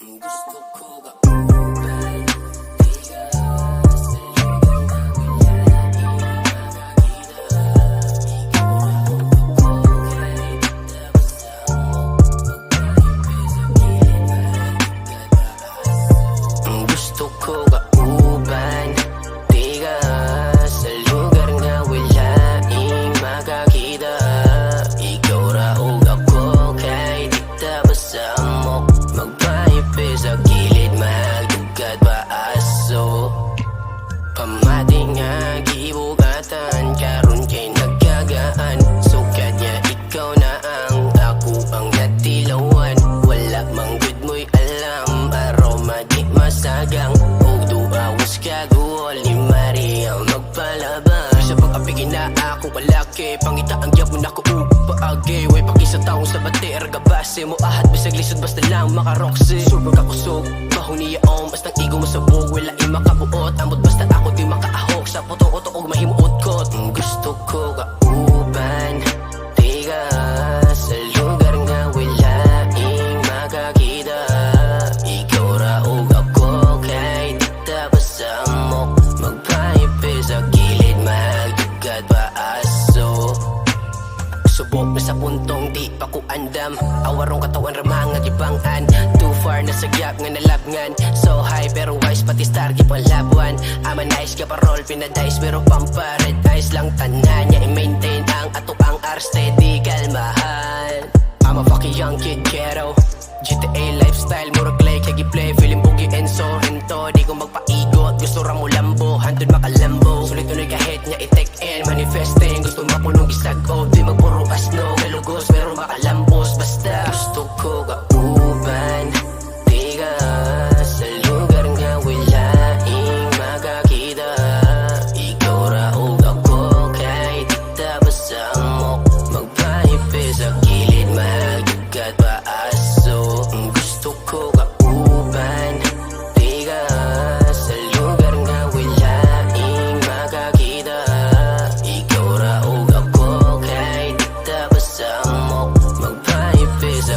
Gusto ko kauban, di ka sa lugar na wala makakita. Ikaw ako kahit nabasa mo, magpaipis sa gilid magkataas. Gusto ko kauban, di ka sa lugar na wala makakita. Ikaw raog ako kahit nabasa mo, magpaipis sa gilid magdugat paaso. Pamati nga gibugatan, karon kay nagkagaan. Sukat niya ikaw na ang ako ang natilawan. Wala mang good mo'y alam, aroma di masagang. Og duawas kaguol ni Maria magpalabang. Sa pag-apigin na akong palaki, pangita ang gyap mo na ko paagi. Way pakisa taong sa bater, gabase mo ahat bisag lisod basta lang makaroksi. Super kakusog, bahong niya basta igo mo sabog. Wala makabuot, amot basta ako di makaahok. Sa puto-uto og mahimuot kot. Gusto ko kauban, di ka sa lugar nga wala makakita. Ikaw raog ako kahit nabasa mo, magpaipis sa gilid magdugat paaso. Subok na sa puntong di pa ko andam, awarong katawan ramang nga gibangan. Too far na sa gap nga nalabngan. So high pero wise pati star gipang labuan. Ama nice ka parol pinadice pero pampared eyes lang tanan niya i-maintain ang ato ang steady kalmahan. I'm a fucking young kid ghetto, GTA lifestyle murag play kay gi-play feeling boogie and Sorrento. Di ko magpaigot gusto ra mo lambo, handod makalambo. Sulit unoy kahit nya i-take in manifesting. Gusto mapunong gisag-o di magpuro asno. Kalugos pero makalambos basta. Gusto ko kauban, di ka sa lugar nga wala makakita. Ikaw raog ako kahit nabasa mo, magpaipis sa gilid magdugat paaso. Gusto ko kauban, di ka sa lugar nga wala makakita. Ikaw raog ako kahit nabasa mo, magpaipis sa